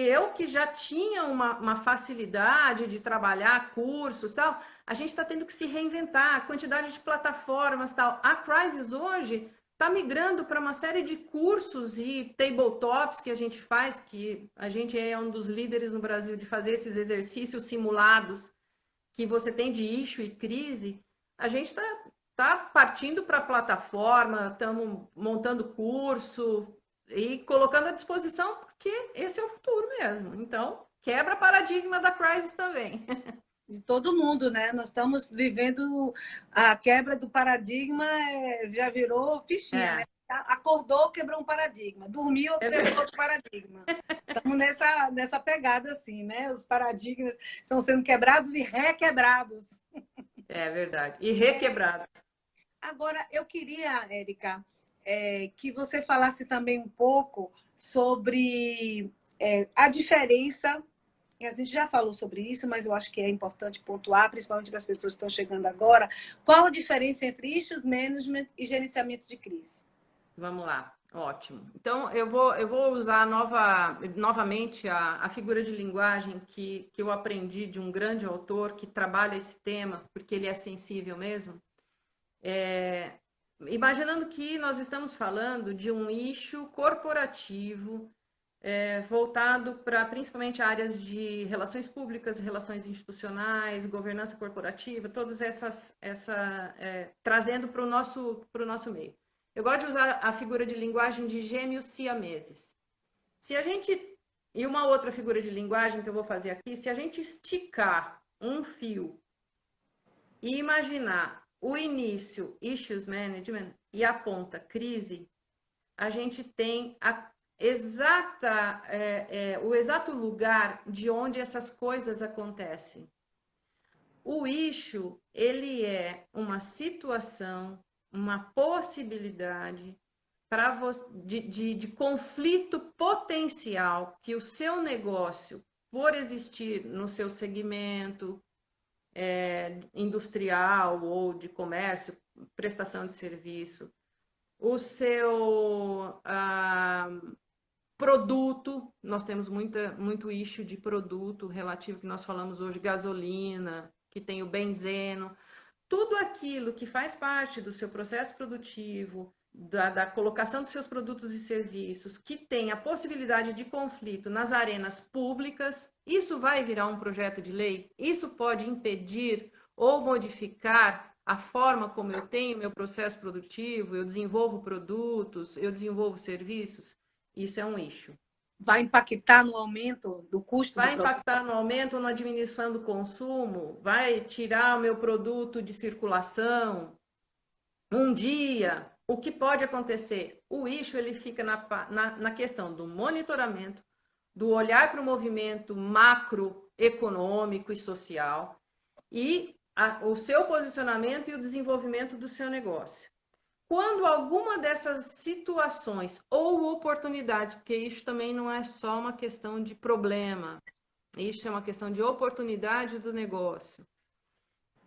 eu que já tinha uma facilidade de trabalhar cursos, tal, a gente está tendo que se reinventar, a quantidade de plataformas, tal. A Crisis hoje está migrando para uma série de cursos e tabletops que a gente faz, que a gente é um dos líderes no Brasil de fazer esses exercícios simulados que você tem de issue e crise. A gente está partindo para a plataforma, estamos montando curso, e colocando à disposição, porque esse é o futuro mesmo. Então, quebra paradigma da Crisis também. De todo mundo, né? Nós estamos vivendo a quebra do paradigma, já virou fichinha, né? É, Acordou, quebrou um paradigma. Dormiu, quebrou outro paradigma. Estamos nessa pegada assim, né? Os paradigmas estão sendo quebrados e requebrados. é verdade. E requebrado. Agora, eu queria, Érica, que você falasse também um pouco sobre a diferença. A gente já falou sobre isso, mas eu acho que é importante pontuar, principalmente para as pessoas que estão chegando agora. Qual a diferença entre issues management e gerenciamento de crise? Vamos lá, ótimo. Então, eu vou usar novamente a figura de linguagem que eu aprendi de um grande autor que trabalha esse tema, porque ele é sensível mesmo. Imaginando que nós estamos falando de um issue corporativo voltado para principalmente áreas de relações públicas, relações institucionais, governança corporativa, todas trazendo para o nosso meio. Eu gosto de usar a figura de linguagem de gêmeos siameses. Se a gente, e uma outra figura de linguagem que eu vou fazer aqui, se a gente esticar um fio e imaginar o início, issues management, e a ponta, crise, a gente tem o exato lugar de onde essas coisas acontecem. O issue, ele é uma situação, uma possibilidade de conflito potencial que o seu negócio, por existir no seu segmento industrial ou de comércio, prestação de serviço, o seu produto, nós temos muito issue de produto relativo que nós falamos hoje, gasolina, que tem o benzeno, tudo aquilo que faz parte do seu processo produtivo, da colocação dos seus produtos e serviços, que tem a possibilidade de conflito nas arenas públicas, isso vai virar um projeto de lei? Isso pode impedir ou modificar a forma como eu tenho meu processo produtivo, eu desenvolvo produtos, eu desenvolvo serviços? Isso é um issue. Vai impactar no aumento do custo do Vai produto? impactar no aumento ou na diminuição do consumo? Vai tirar o meu produto de circulação? Um dia, o que pode acontecer? O issue ele fica na questão do monitoramento, do olhar para o movimento macroeconômico e social e o seu posicionamento e o desenvolvimento do seu negócio. Quando alguma dessas situações ou oportunidades, porque isso também não é só uma questão de problema, isso é uma questão de oportunidade do negócio.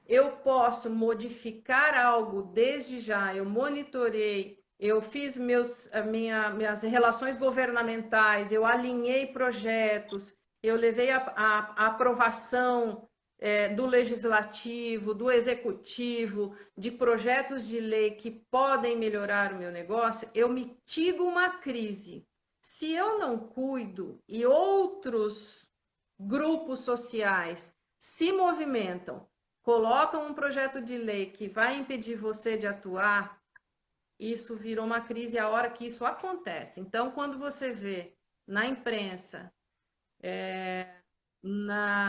Eu posso modificar algo desde já, eu monitorei, eu fiz minhas relações governamentais, eu alinhei projetos, eu levei a aprovação do legislativo, do executivo, de projetos de lei que podem melhorar o meu negócio, eu mitigo uma crise. Se eu não cuido e outros grupos sociais se movimentam, colocam um projeto de lei que vai impedir você de atuar, isso virou uma crise a hora que isso acontece. Então, quando você vê na imprensa,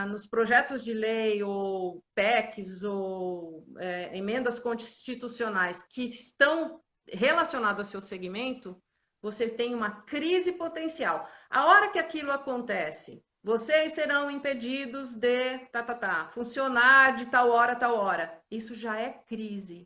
nos projetos de lei ou PECs ou emendas constitucionais que estão relacionadas ao seu segmento, você tem uma crise potencial. A hora que aquilo acontece, vocês serão impedidos de funcionar de tal hora a tal hora. Isso já é crise.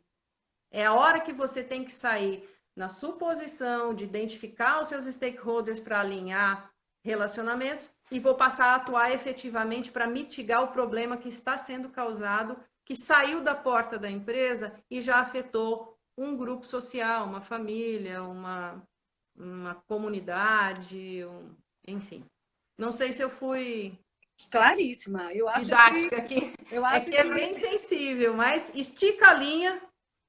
É a hora que você tem que sair na suposição de identificar os seus stakeholders para alinhar relacionamentos e vou passar a atuar efetivamente para mitigar o problema que está sendo causado, que saiu da porta da empresa e já afetou um grupo social, uma família, uma comunidade, enfim. Não sei se eu fui Claríssima. didática aqui. Eu É acho que é bem sensível, mas estica a linha.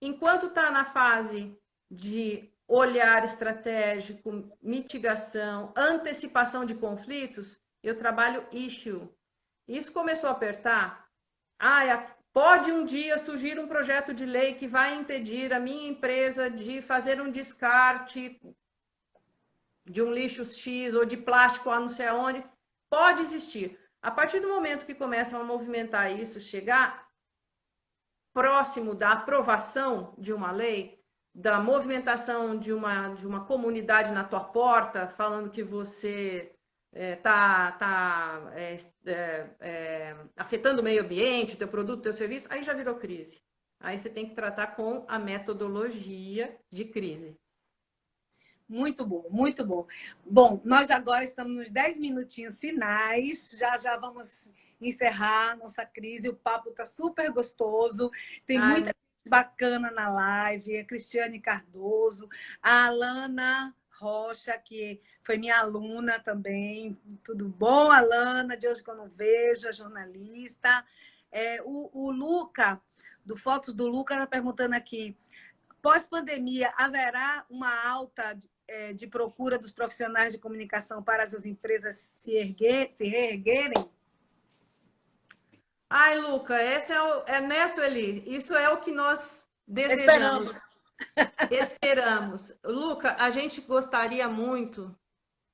Enquanto está na fase de olhar estratégico, mitigação, antecipação de conflitos, eu trabalho issue. Isso começou a apertar. Pode um dia surgir um projeto de lei que vai impedir a minha empresa de fazer um descarte de um lixo X ou de plástico, não sei aonde. Pode existir. A partir do momento que começam a movimentar isso, chegar próximo da aprovação de uma lei, da movimentação de uma comunidade na tua porta, falando que você está afetando o meio ambiente, o teu produto, o teu serviço, aí já virou crise. Aí você tem que tratar com a metodologia de crise. Muito bom, muito bom. Bom, nós agora estamos nos 10 minutinhos finais, já já vamos encerrar nossa crise, o papo está super gostoso, tem muita gente bacana na live, a Cristiane Cardoso, a Alana Rocha, que foi minha aluna também. Tudo bom, Alana? De hoje que eu não vejo, a jornalista. O Luca, do Fotos do Luca, está perguntando aqui, pós-pandemia, haverá uma alta de procura dos profissionais de comunicação para as empresas se reerguerem? Ai, Luca, né, Sueli? Isso é o que nós desejamos. Esperamos. Luca, a gente gostaria muito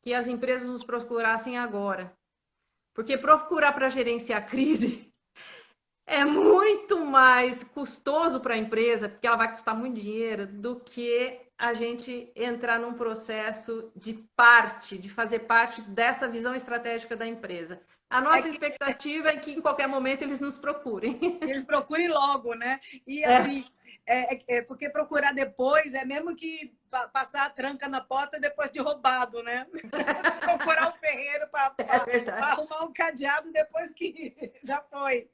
que as empresas nos procurassem agora. Porque procurar para gerenciar a crise é muito mais custoso para a empresa, porque ela vai custar muito dinheiro, do que a gente entrar num processo de fazer parte dessa visão estratégica da empresa. A nossa expectativa é que em qualquer momento eles nos procurem. Eles procurem logo, né? E assim, porque procurar depois é mesmo que passar a tranca na porta depois de roubado, né? Procurar o ferreiro para arrumar um cadeado depois que já foi.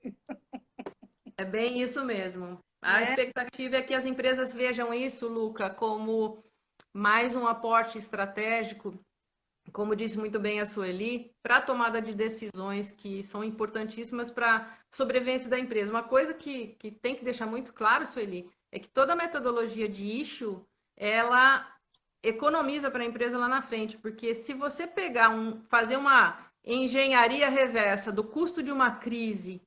É bem isso mesmo. A expectativa é que as empresas vejam isso, Luca, como mais um aporte estratégico, como disse muito bem a Sueli, para a tomada de decisões que são importantíssimas para a sobrevivência da empresa. Uma coisa que tem que deixar muito claro, Sueli, é que toda a metodologia de issue, ela economiza para a empresa lá na frente, porque se você fazer uma engenharia reversa do custo de uma crise,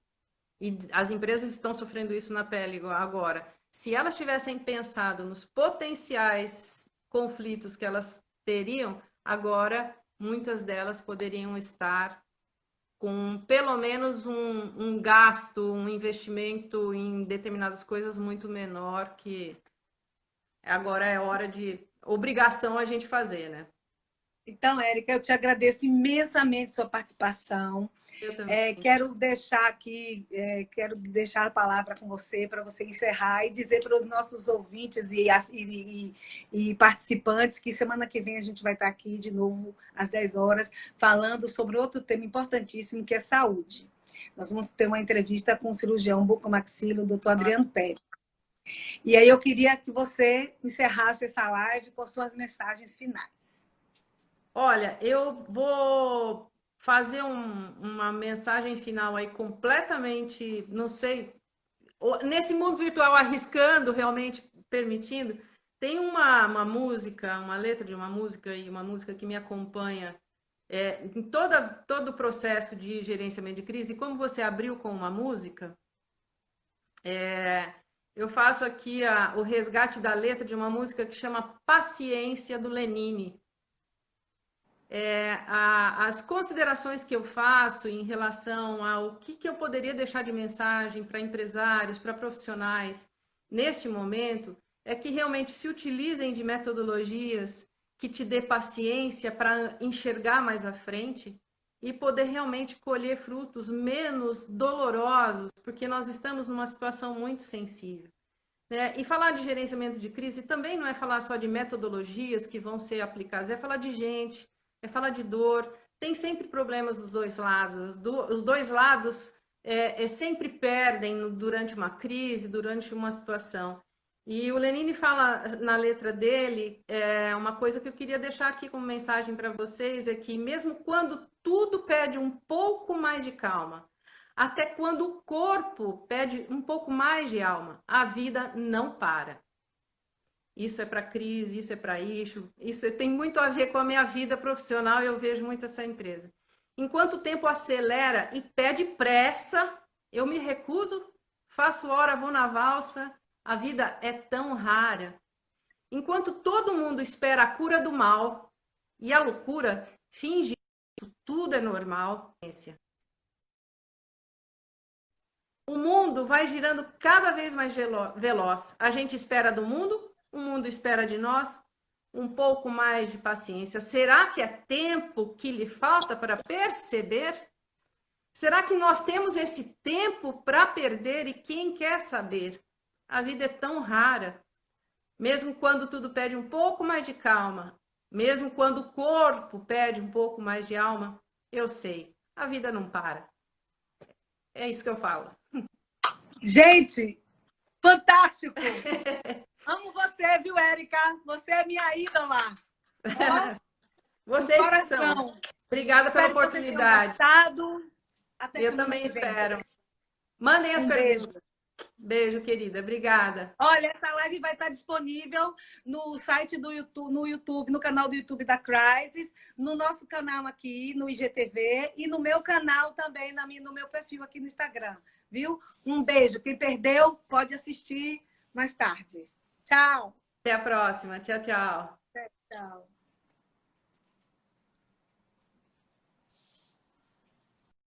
e as empresas estão sofrendo isso na pele agora, se elas tivessem pensado nos potenciais conflitos que elas teriam, agora muitas delas poderiam estar com pelo menos um gasto, um investimento em determinadas coisas muito menor, que agora é hora de obrigação a gente fazer, né? Então, Érica, eu te agradeço imensamente sua participação. Eu também. Quero deixar aqui, quero deixar a palavra com você para você encerrar e dizer para os nossos ouvintes e participantes que semana que vem a gente vai estar aqui de novo às 10 horas falando sobre outro tema importantíssimo que é saúde. Nós vamos ter uma entrevista com o cirurgião bucomaxilo, o Dr. Adriano Pérez. E aí eu queria que você encerrasse essa live com suas mensagens finais. Olha, eu vou fazer uma mensagem final aí completamente, não sei, nesse mundo virtual arriscando, realmente permitindo. Tem uma música, uma letra de uma música e uma música que me acompanha em todo o processo de gerenciamento de crise. E como você abriu com uma música, eu faço aqui o resgate da letra de uma música que chama Paciência, do Lenine. As considerações que eu faço em relação ao que eu poderia deixar de mensagem para empresários, para profissionais, neste momento, é que realmente se utilizem de metodologias que te dê paciência para enxergar mais à frente e poder realmente colher frutos menos dolorosos, porque nós estamos numa situação muito sensível. E falar de gerenciamento de crise também não é falar só de metodologias que vão ser aplicadas, é falar de gente, é falar de dor. Tem sempre problemas dos dois lados. Os dois lados sempre perdem durante uma crise, durante uma situação. E o Lenine fala na letra dele, uma coisa que eu queria deixar aqui como mensagem para vocês, é que mesmo quando tudo pede um pouco mais de calma, até quando o corpo pede um pouco mais de alma, a vida não para. Isso é para crise, isso é para isso tem muito a ver com a minha vida profissional e eu vejo muito essa empresa. Enquanto o tempo acelera e pede pressa, eu me recuso, faço hora, vou na valsa, a vida é tão rara. Enquanto todo mundo espera a cura do mal e a loucura finge que isso tudo é normal, o mundo vai girando cada vez mais veloz. A gente espera do mundo, o mundo espera de nós. Um pouco mais de paciência. Será que é tempo que lhe falta para perceber? Será que nós temos esse tempo para perder? E quem quer saber? A vida é tão rara. Mesmo quando tudo pede um pouco mais de calma, mesmo quando o corpo pede um pouco mais de alma, eu sei, a vida não para. É isso que eu falo. Gente, fantástico! Amo você, viu, Érica? Você é minha ídola. Ó, Vocês coração. são. Obrigada pela oportunidade. Até eu também espero. Mandem as perguntas. Beijo. Beijo, querida. Obrigada. Olha, essa live vai estar disponível no site do YouTube, no canal do YouTube da Crisis, no nosso canal aqui, no IGTV, e no meu canal também, no meu perfil aqui no Instagram, viu? Um beijo. Quem perdeu, pode assistir mais tarde. Tchau. Até a próxima. Tchau, tchau. Tchau.